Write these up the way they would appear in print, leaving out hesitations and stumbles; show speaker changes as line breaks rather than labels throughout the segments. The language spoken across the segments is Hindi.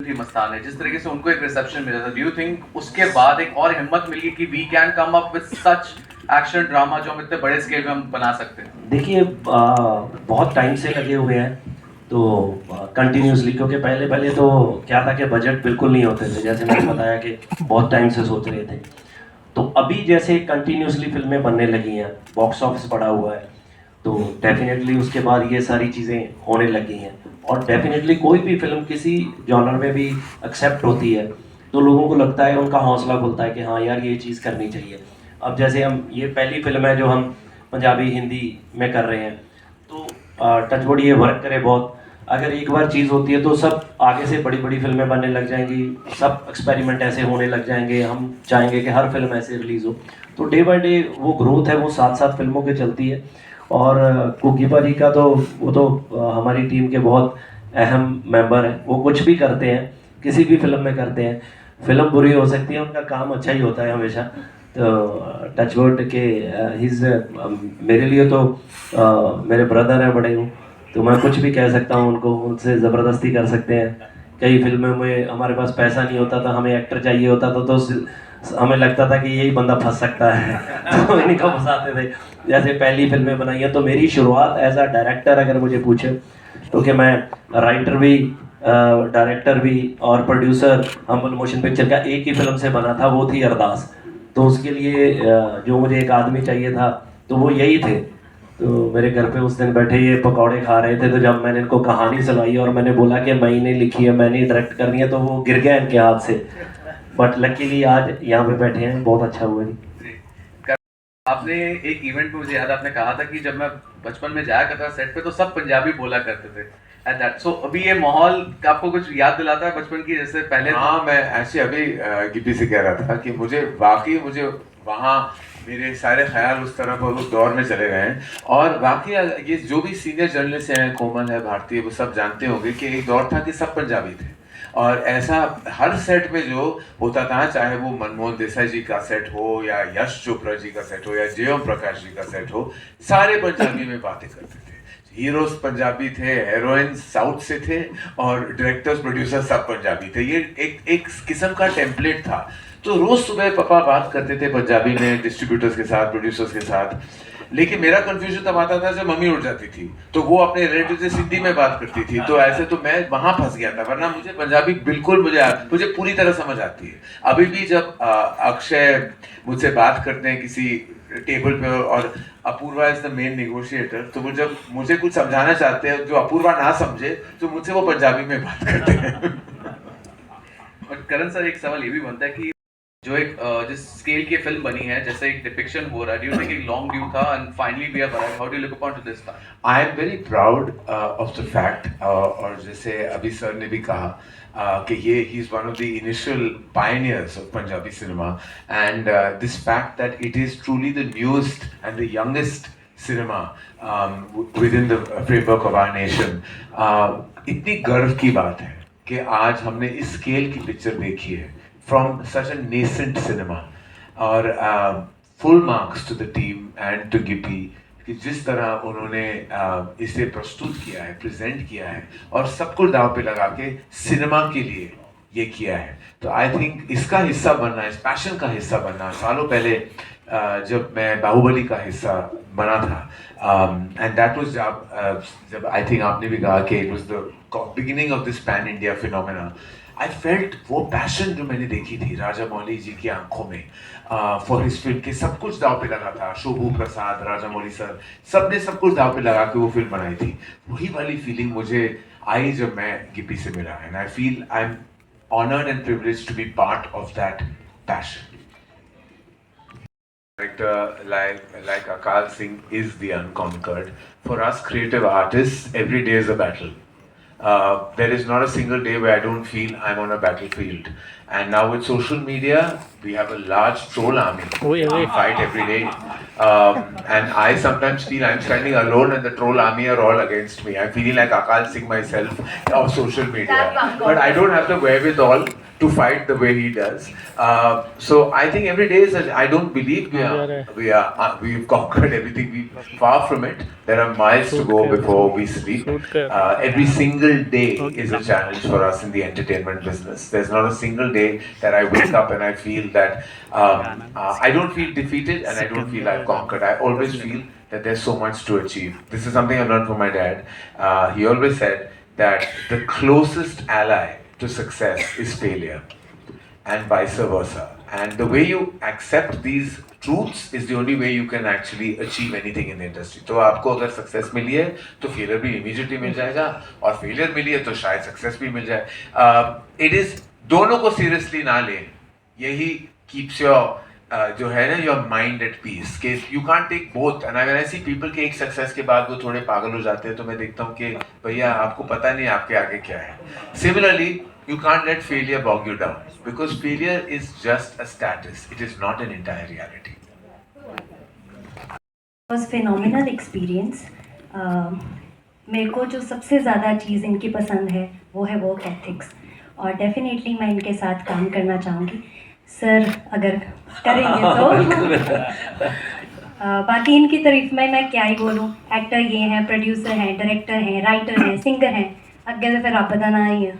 थी मस्तान है, जिस तरीके से उनको एक रिसेप्शन मिला था, डू यू थिंक उसके बाद एक और हिम्मत मिली कि we can come up with such action drama जो हम इतने बड़े स्केल में हम बना सकते हैं?
देखिए बहुत टाइम से लगे हुए हैं तो कंटिन्यूसली, क्योंकि पहले पहले तो क्या था कि बजट बिल्कुल नहीं होते थे, जैसे मैंने बताया कि बहुत टाइम से सोच रहे थे। तो अभी जैसे कंटिन्यूसली फिल्में बनने लगी हैं, बॉक्स ऑफिस बढ़ा हुआ है, तो डेफिनेटली उसके बाद ये सारी चीज़ें होने लगी हैं। और डेफिनेटली कोई भी फिल्म किसी जॉनर में भी एक्सेप्ट होती है तो लोगों को लगता है, उनका हौसला खुलता है कि हाँ यार ये चीज़ करनी चाहिए। अब जैसे हम, ये पहली फिल्म है जो हम पंजाबी हिंदी में कर रहे हैं, तो टचवुड ये वर्क करे बहुत। अगर एक बार चीज़ होती है तो सब आगे से बड़ी बड़ी फिल्में बनने लग जाएंगी, सब एक्सपेरिमेंट ऐसे होने लग जाएंगे, हम चाहेंगे कि हर फिल्म ऐसे रिलीज़ हो। तो डे बाय डे वो ग्रोथ है, वो साथ साथ फिल्मों की चलती है। और कुकीपा जी का तो, वो तो हमारी टीम के बहुत अहम मेंबर हैं। वो कुछ भी करते हैं, किसी भी फिल्म में करते हैं। फिल्म बुरी हो सकती है, उनका काम अच्छा ही होता है हमेशा। तो टचवुड के हिज मेरे लिए तो मेरे ब्रदर हैं बड़े हूँ, तो मैं कुछ भी कह सकता हूँ उनको, उनसे ज़बरदस्ती कर सकते हैं। कई फिल्मों में हमारे पास पैसा नहीं होता था, हमें एक्टर चाहिए होता था, तो हमें लगता था कि यही बंदा फंस सकता है तो इन्हीं को फंसाते थे। जैसे पहली फिल्में बनाई हैं, तो मेरी शुरुआत एज अ डायरेक्टर अगर मुझे पूछे, क्योंकि मैं राइटर भी, डायरेक्टर भी और प्रोड्यूसर हम्बल मोशन पिक्चर का एक ही फिल्म से बना था, वो थी अरदास। तो उसके लिए जो मुझे एक आदमी चाहिए था, तो वो यही थे। तो मेरे घर पे उस दिन बैठे ये पकौड़े खा रहे थे, तो जब मैंने इनको कहानी सुनाई और मैंने बोला कि मैंने लिखी है, मैंने डायरेक्ट करनी है, तो वो गिर गया इनके हाथ से। बट लकीली आज यहाँ पे बैठे हैं, बहुत अच्छा हुआ जी।
आपने एक इवेंट में, मुझे याद, आपने कहा था कि जब मैं बचपन में जाया करता था सेट पे तो सब पंजाबी बोला करते थे एट दैट। सो अभी ये माहौल आपको कुछ याद दिलाता है बचपन की, जैसे पहले?
हाँ, मैं ऐसे अभी गिप्पी से कह रहा था कि मुझे वहाँ मेरे सारे ख्याल उस तरफ और उस दौर में चले गए हैं। और वाकई ये जो भी सीनियर जर्नलिस्ट हैं, कोमल है, भारतीय, वो सब जानते होंगे कि एक दौर था कि सब पंजाबी थे। और ऐसा हर सेट में जो होता था, चाहे वो मनमोहन देसाई जी का सेट हो या यश चोपड़ा जी का सेट हो या जय ओम प्रकाश जी का सेट हो, सारे पंजाबी में बातें करते थे। हीरोज पंजाबी थे, हीरोइंस साउथ से थे, और डायरेक्टर्स प्रोड्यूसर सब पंजाबी थे। ये एक किस्म का टेम्पलेट था। तो रोज सुबह पापा बात करते थे पंजाबी में, डिस्ट्रीब्यूटर्स के साथ, प्रोड्यूसर्स के साथ। लेकिन मेरा कंफ्यूजन तब आता था जब मम्मी उठ जाती थी, तो वो अपने रिलेटिव से सिंधी में बात करती थी, तो ऐसे तो मैं वहां फंस गया था। वरना मुझे पंजाबी बिल्कुल, मुझे पूरी तरह समझ आती है। अभी भी जब अक्षय मुझसे बात करते हैं किसी टेबल पे, और Apoorva is the main negotiator, तो वो जब मुझे कुछ समझाना चाहते हैं जो अपूर्वा ना समझे, तो मुझसे वो पंजाबी में बात करते हैं
और करण सर, एक सवाल ये भी बनता है कि जो एक जिस स्केल की फिल्म बनी है, जैसे एक डिपिक्शन हो रहा है, डू यू थिंक एक लॉन्ग ड्यू था and finally we have arrived? How do you look upon to this?
I am very proud of the fact, और जैसे अभी सर ने भी कहा कि ये ही is one of the initial pioneers of Punjabi cinema, and this fact that it is truly the newest and the youngest cinema within the framework of our nation. इतनी गर्व की बात है कि आज हमने इस स्केल की पिक्चर देखी है from such a nascent cinema. और full marks to the team and to Gippy कि जिस तरह उन्होंने इसे प्रस्तुत किया है, प्रेजेंट किया है, और सब कुछ दांव पे लगा के सिनेमा के लिए ये किया है। तो आई थिंक इसका हिस्सा बनना, इस पैशन का हिस्सा बनना, सालों पहले जब मैं बाहुबली का हिस्सा बना था, एंड दैट वाज जब आई थिंक आपने भी कहा कि it was the beginning of this pan India phenomena. I felt वो पैशन जो मैंने देखी थी राजा मौली जी की आंखों में फॉर हिज फिल्म, के सब कुछ दाव पे लगा था। शोभू प्रसाद, राजा मौली सर, सब ने सब कुछ दाव पे लगा के वो फिल्म बनाई थी। वही वाली फीलिंग मुझे आई जब मैं गिप्पी से मिला, and I feel I am honored and privileged to be part of that passion. Character like Akal Singh is the unconquered. For us creative artists, every day is a battle. There is not a single day where I don't feel I'm on a battlefield. And now with social media, we have a large troll army. We fight every day. And I sometimes feel I'm standing alone and the troll army are all against me. I'm feeling like Akal Singh myself of social media. But I don't have the wherewithal to fight the way he does. So I think every day is. I don't believe we've conquered everything. We far from it. There are miles to go before we sleep. Every single day is a challenge for us in the entertainment business. There's not a single day that I wake up and I feel that I don't feel defeated and I don't feel I've conquered. I always feel that there's so much to achieve. This is something I learned from my dad. He always said that the closest ally to success is failure, and vice versa. And the way you accept these truths is the only way you can actually achieve anything in the industry. तो आपको अगर सक्सेस मिली है तो फेलियर भी इमीडिएटली मिल जाएगा, और फेलियर मिली है तो शायद सक्सेस भी मिल जाए. इट इज दोनों को सीरियसली ना ले, यही कीप्स योर जो है ना योर माइंड एट पीस. कि you can't take both. And अगर ऐसी पीपल के एक सक्सेस के बाद वो थोड़े पागल हो जाते हैं तो मैं देखता हूँ कि भैया आपको पता नहीं आपके आगे क्या है. Similarly you can't let failure bog you down, because failure is just a status. It is not an entire reality.
It was phenomenal experience. मेरे को जो सबसे ज़्यादा चीज़ इनकी पसंद है वो है वर्क एथिक्स, और डेफिनेटली मैं इनके साथ काम करना चाहूँगी सर, अगर करेंगे तो. बाकी इनकी तारीफ में मैं क्या ही बोलूँ. एक्टर ये हैं, प्रोड्यूसर हैं, डायरेक्टर हैं, राइटर हैं, सिंगर हैं, अगे तो फिर रब दा ना ही है.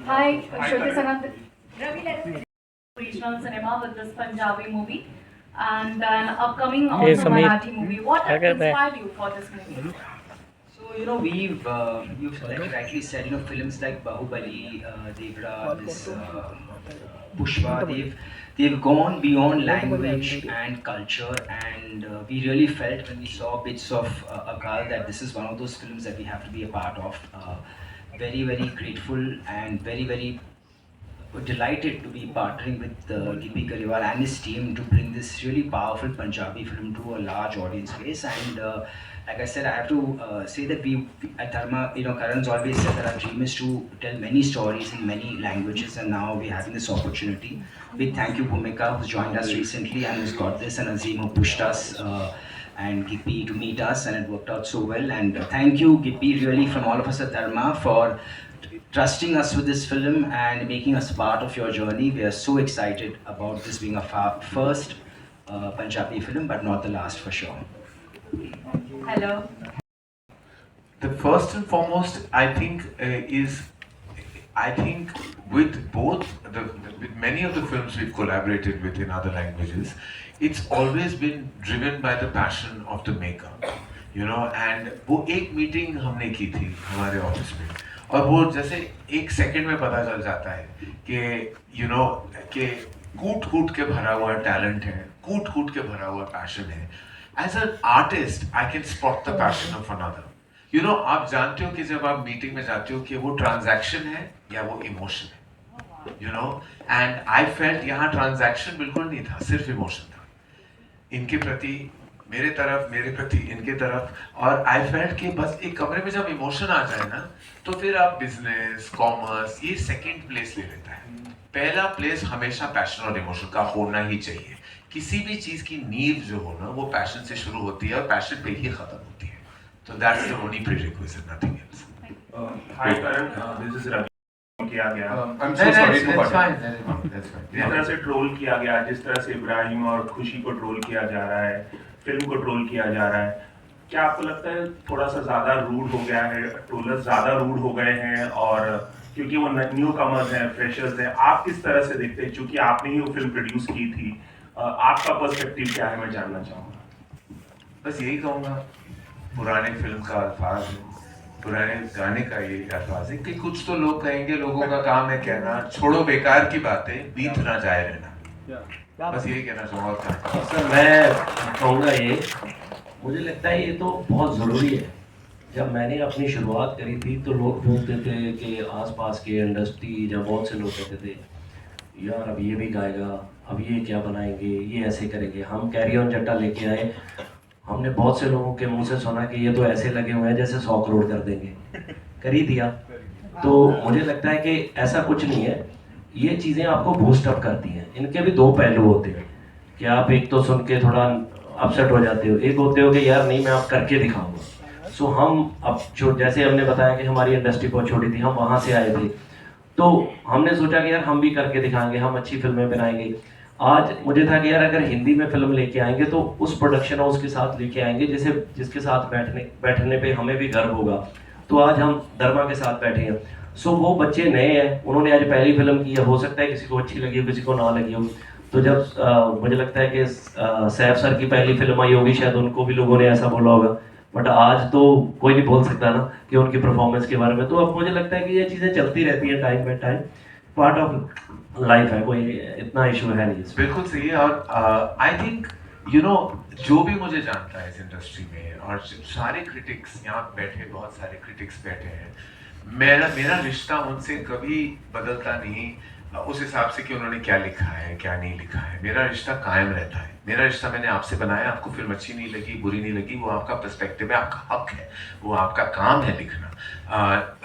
Hi, Shruti Sanand. Regional cinema with this Punjabi movie and an upcoming also Marathi movie. What inspired you for this movie?
So you've rightly said, films like Bahubali, Devra, this Pushpa, they've gone beyond language and culture, and we really felt when we saw bits of Akal that this is one of those films that we have to be a part of. Very, very grateful and very, very delighted to be partnering with Gippy Grewal and his team to bring this really powerful Punjabi film to a large audience base. And like I said, I have to say that we at Dharma, Karan's always said that our dream is to tell many stories in many languages, and now we're having this opportunity. Big thank you Bhumika, who's joined us recently and who's got this, and Azim, who pushed us and Gippy to meet us, and it worked out so well. And thank you Gippy, really, from all of us at Dharma, for trusting us with this film and making us part of your journey. We are so excited about this being our first Punjabi film, but not the last for sure.
Hello.
The first and foremost, I think, with both with many of the films we've collaborated with in other languages, it's always been driven by the passion of the maker, and वो एक मीटिंग हमने की थी हमारे ऑफिस में, और वो जैसे एक सेकंड में पता चल जाता है कि कि कूट के भरा हुआ टैलेंट है, कूट के भरा हुआ पैशन है. As an artist I can spot the passion of another. आप जानते हो कि जब आप मीटिंग में जाते हो कि वो ट्रांजैक्शन है या वो इमोशन है. एंड आई फेल्ट यहाँ ट्रांजैक्शन बिल्कुल नहीं था, सिर्फ इमोशन था इनके प्रति, मेरे प्रति इनके तरफ. और आई फेल्ट कि बस एक कमरे में जब इमोशन आ जाए ना, तो फिर आप बिजनेस, कॉमर्स, ये सेकंड प्लेस ले लेता है. पहला प्लेस हमेशा पैशन और इमोशन का होना ही चाहिए. किसी भी चीज की नींव जो हो ना, वो पैशन से शुरू होती है और पैशन पे ही खत्म होती है. तो that's the only prerequisite, nothing else.
Hi Karan, this is Ravi. किया गया,
I'm so sorry to cut you. That's fine.
जिस तरह से ट्रोल किया गया, जिस तरह से इब्राहिम और खुशी को ट्रोल किया जा रहा है, फिल्म को ट्रोल किया जा रहा है, क्या आपको लगता है थोड़ा सा ज्यादा रूड हो गया है, ट्रोलर्स ज्यादा रूड हो गए हैं? और क्योंकि वो न्यू कमर्स हैं, फ्रेशर्स हैं, आप किस तरह से देखते हैं? क्योंकि आपने ही वो फिल्म प्रोड्यूस की थी, आपका पर्सपेक्टिव क्या है, मैं जानना चाहूँगा.
बस यही कहूँगा, पुराने फिल्म का अल्फाज है, पुराने गाने का ये अल्फाज है कि कुछ तो लोग कहेंगे, लोगों का काम है कहना, छोड़ो बेकार की बातें, बीत ना जाए रहना. बस यही कहना चाहूँगा.
सर मैं कहूँगा ये, मुझे लगता है ये तो बहुत ज़रूरी है. जब मैंने अपनी शुरुआत करी थी तो लोग बोलते थे कि आसपास के इंडस्ट्री, जब बहुत से लोग कहते थे यार अब ये भी गाएगा, अब ये क्या बनाएंगे, ये ऐसे करेंगे. हम कैरी ऑन जट्टा लेके आए, हमने बहुत से लोगों के मुंह से सुना कि ये तो ऐसे लगे हुए हैं जैसे 100 करोड़ कर देंगे, कर ही दिया. तो मुझे लगता है कि ऐसा कुछ नहीं है, ये चीज़ें आपको बूस्ट अप करती हैं. इनके भी दो पहलू होते हैं कि आप एक तो सुन के थोड़ा अपसेट हो जाते हो, एक होते हो कि यार नहीं मैं आप करके दिखाऊंगा. सो हम अब जो जैसे हमने बताया कि हमारी इंडस्ट्री बहुत छोटी थी, हम वहाँ से आए थे, तो हमने सोचा कि यार हम भी करके दिखाएंगे, हम अच्छी फिल्में बनाएंगे। आज मुझे था कि यार अगर हिंदी में फिल्म लेके आएंगे तो उस प्रोडक्शन हाउस के साथ लेके आएंगे जिसे जिसके साथ बैठने पे हमें भी गर्व होगा। तो आज हम धर्मा के साथ बैठे हैं। सो वो बच्चे नए हैं, उन्होंने आज पहली फिल्म की है, हो सकता है किसी को अच्छी लगी हो, किसी को ना लगी हो। तो जब मुझे लगता है कि सैफ सर की पहली फिल्म आई होगी, शायद उनको भी लोगों ने ऐसा बोला होगा, बट आज तो कोई नहीं बोल सकता ना कि उनकी परफॉर्मेंस के बारे में। तो अब मुझे लगता है कि ये चीज़ें चलती रहती हैं, time by time part of life है, कोई इतना इशू है नहीं इसमें।
बिल्कुल सही है। और आई थिंक जो भी मुझे जानता है इस इंडस्ट्री में, और सारे क्रिटिक्स यहाँ बैठे, बहुत सारे क्रिटिक्स बैठे हैं, मेरा रिश्ता उनसे कभी बदलता नहीं उस हिसाब से कि उन्होंने क्या लिखा है क्या नहीं लिखा है। मेरा रिश्ता कायम रहता है। मेरा रिश्ता मैंने आपसे बनाया, आपको फिल्म अच्छी नहीं लगी, बुरी नहीं लगी, वो आपका पर्सपेक्टिव है, आपका हक है, वो आपका काम है लिखना।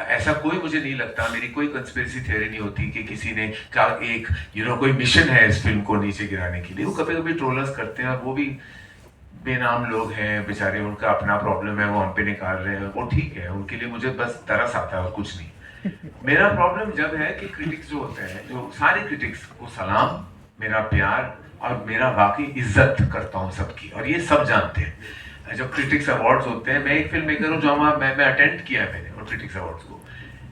ऐसा कोई मुझे नहीं लगता, मेरी कोई कंस्पिरेसी थ्योरी नहीं होती कि किसी ने का एक कोई मिशन है इस फिल्म को नीचे गिराने के लिए। वो कभी कभी ट्रोलर्स करते हैं, और वो भी बेनाम लोग हैं बेचारे, उनका अपना प्रॉब्लम है, वो हम पे निकाल रहे हैं, वो ठीक है, उनके लिए मुझे बस तरस आता है और कुछ नहीं। मेरा प्रॉब्लम जब है कि क्रिटिक्स जो होते हैं, जो सारे क्रिटिक्स को सलाम, मेरा प्यार और मेरा वाकई इज्जत करता हूँ सबकी, और ये सब जानते हैं। जब क्रिटिक्स अवार्ड्स होते हैं, मैं एक फिल्म मेकर हूँ जो मैं अटेंड किया है मैंने और क्रिटिक्स अवार्ड्स को,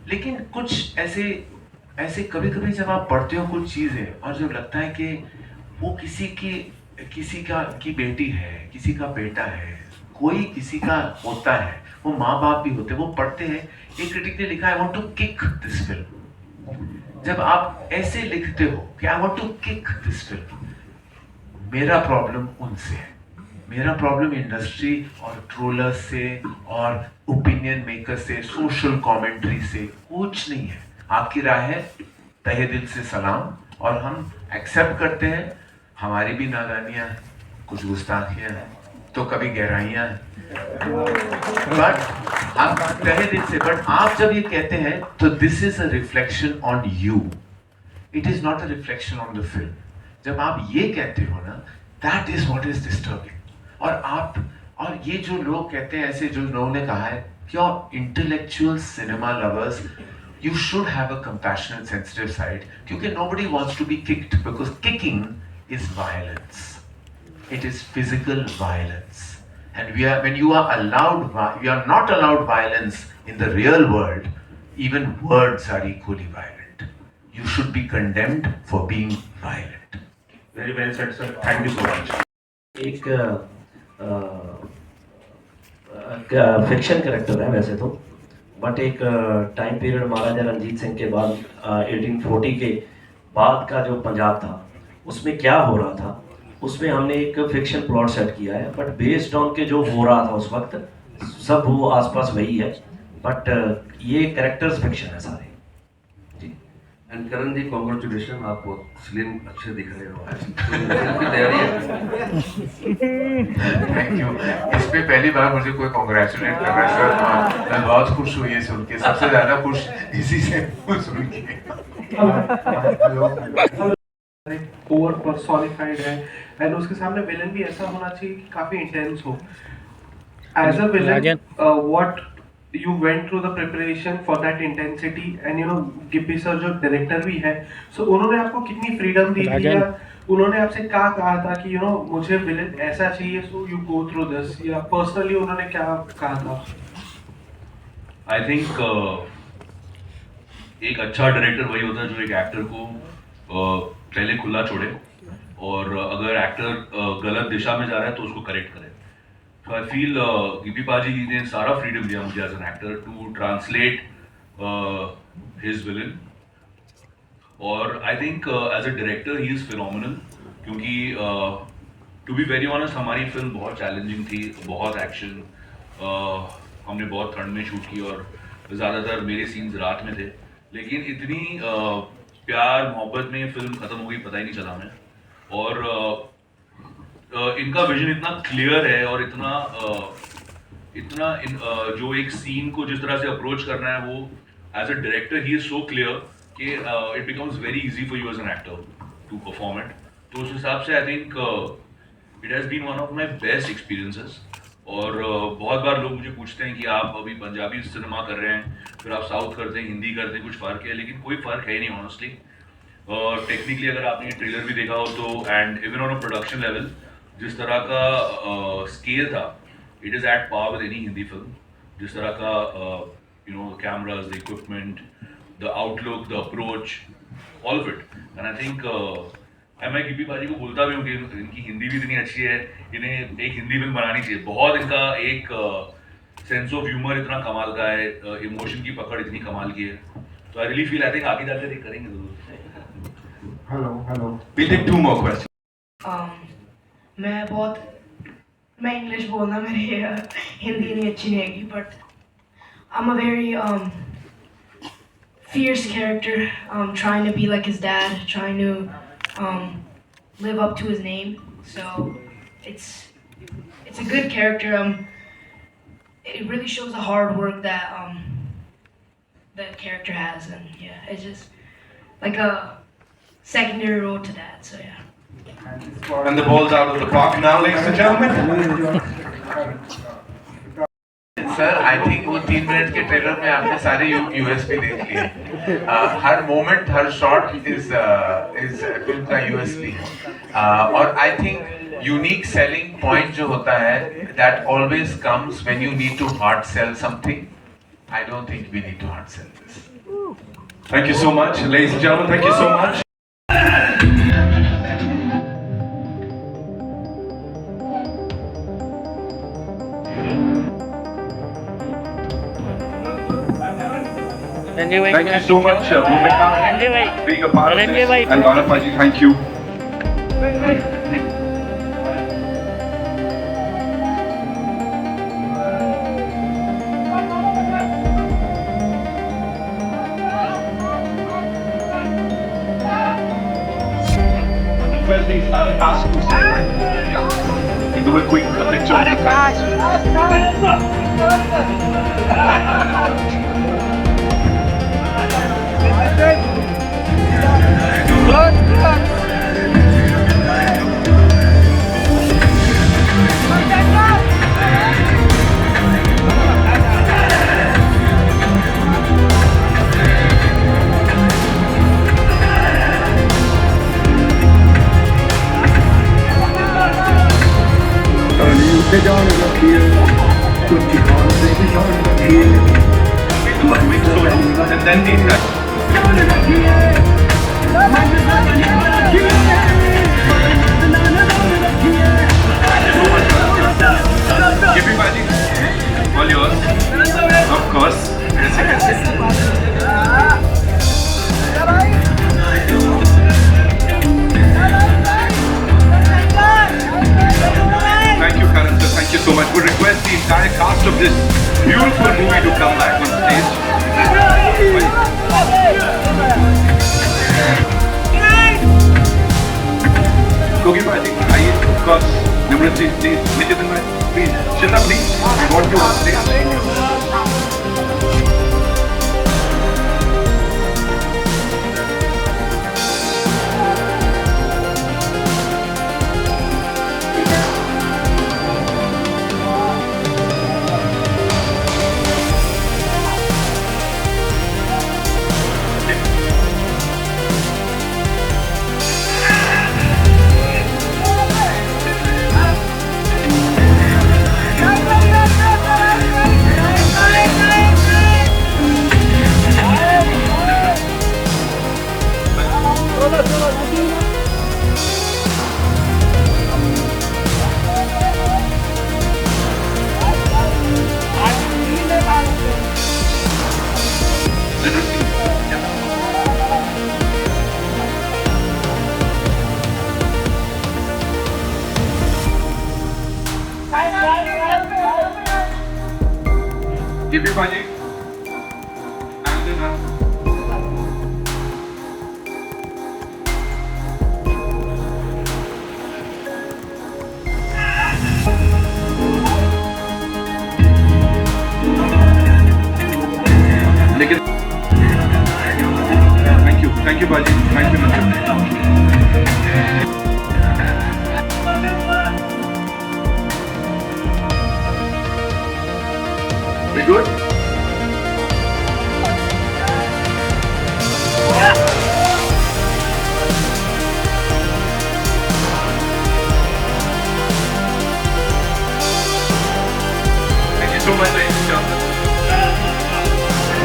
लेकिन कुछ ऐसे कभी कभी जब आप पढ़ते हो कुछ चीज़ें, और जब लगता है कि वो किसी की बेटी है, किसी का बेटा है, कोई किसी का होता है, वो माँ बाप भी होते हैं, वो पढ़ते हैं। एक क्रिटिक ने लिखा I want to kick this film. जब आप ऐसे लिखते हो कि I want to kick this film, मेरा प्रॉब्लम उनसे है, मेरा प्रॉब्लम इंडस्ट्री और ट्रोलर्स से और ओपिनियन मेकर से, सोशल कमेंट्री से कुछ नहीं है। आपकी राय है, तहे दिल से सलाम, और हम एक्सेप्ट करते हैं। हमारी भी नादानियां हैं, कुछ गुस्ताखियां हैं, तो कभी गहराइयां हैं, बट आप तहे दिल से। बट आप जब ये कहते हैं तो this is a reflection on you, it is not a reflection on the film. जब आप ये कहते हो ना, that is what is disturbing. और ये जो लोग कहते हैं, ऐसे जो लोगों ने कहा है, your intellectual cinema lovers, you should have a compassionate, sensitive side, क्योंकि nobody wants to be kicked, because kicking is violence. It is physical violence, and when you are not allowed violence in the real world. Even words are equally violent. You should be condemned for being violent.
Very well said, sir. Thank you so much.
एक फिक्शन कैरेक्टर है वैसे तो, बट एक टाइम पीरियड महाराजा रंजीत सिंह के बाद 1840 के बाद का जो पंजाब था, उसमें क्या हो रहा था, उसमें हमने एक फिक्शन प्लॉट सेट किया है, बट बेस्ड ऑन के जो हो रहा था उस वक्त सब वो आसपास वही है, बट ये कैरेक्टर्स फिक्शन है सारे।
एंड करण जी, कॉन्ग्रेचुलेशन, आप बहुत स्लिम अच्छे दिख रहे हो आज। तो की तैयारी है।
Thank you. इस पे पहली बार मुझे कोई कॉन्ग्रेचुलेट कर रहा है सर। मैं बहुत खुश हुई ये सुन के, सबसे ज्यादा खुश इसी से सुन के।
ओवर पर्सोनिफाइड है, एंड उसके सामने विलन भी ऐसा होना चाहिए कि काफी इंटेंस हो। As a villain, what you went through the preparation for that intensity, and Gippy sir जो डायरेक्टर भी है, so उन्होंने आपको कितनी फ्रीडम दी थी, या उन्होंने आपसे क्या कहा था कि मुझे विलन ऐसा चाहिए, so you go through this, या पर्सनली उन्होंने क्या कहा था?
आई थिंक एक अच्छा डायरेक्टर वही होता है जो एक एक्टर को पहले खुला छोड़े, और अगर एक्टर गलत दिशा में जा रहा है तो उसको करेक्ट करे। So I feel गिप्पी पाजी ने सारा फ्रीडम दिया मुझे as an actor to translate his villain, और I think as a director he is phenomenal, क्योंकि टू बी वेरी ऑनेस्ट हमारी फिल्म बहुत चैलेंजिंग थी, बहुत एक्शन, हमने बहुत ठंड में शूट की और ज़्यादातर मेरे सीन्स रात में थे, लेकिन इतनी प्यार मोहब्बत में फिल्म ख़त्म हो गई पता ही नहीं चला हमें। और इनका विजन इतना क्लियर है, और इतना जो एक सीन को जिस तरह से अप्रोच करना है, वो as a director he is so clear कि it becomes very easy for you as an actor to perform it. तो उस हिसाब से I think it has been one of my best experiences, और बहुत बार लोग मुझे पूछते हैं कि आप अभी पंजाबी सिनेमा कर रहे हैं, फिर आप साउथ करते हैं, हिंदी करते हैं, कुछ फ़र्क है? लेकिन कोई फ़र्क है नहीं ऑनेस्टली। और टेक्निकली अगर आपने ट्रेलर भी देखा हो तो, and even on a production level, जिस तरह का स्केल था, it is at par with any Hindi film. जिस तरह का cameras, the equipment, the outlook, the approach, all of it. And I think मैं गिप्पी पाजी को बोलता भी हूँ कि इनकी हिंदी भी इतनी अच्छी है, इन्हें एक हिंदी फिल्म बनानी चाहिए। बहुत इनका एक सेंस ऑफ ह्यूमर इतना कमाल का है, इमोशन की पकड़ इतनी कमाल की है। तो I really feel, I think आगे जाके करेंगे जरूर।
Hello.
We'll take 2 more questions.
मैं इंग्लिश बोलना मेरी हिंदी नहीं अच्छी नहीं आएगी, but I'm a very fierce character, trying to be like his dad, trying to live up to his name. So it's a good character. It really shows the hard work that that character has, and yeah, it's just like a secondary role to that. So yeah.
And the ball's out of the park now, ladies and gentlemen. Sir, I think वो 3 मिनट के ट्रेलर में आपने सारे यूएसपी देख लिए। हर मोमेंट, हर शॉट इज फिल्म का यूएसपी। और I think unique selling point जो होता है, that always comes when you need to hard sell something. I don't think we need to hard sell this.
Thank you so much, ladies and gentlemen. Thank you so much. Thank you so much, Bhumika, being a part of this. And Gaurav Paji, thank you. Do a quick picture of the fans. And then the Gippy Paji, all yours. Of course. Thank you, Karan sir. Thank you so much. We request the entire cast of this beautiful movie to come back on stage. Gogi Paji, of course. Nimrat ji, please. Nitin bhai, please. Shita, please. We want you on stage. Gippy Paji. And then Thank you, Paji. Thank you, Nandan. We good?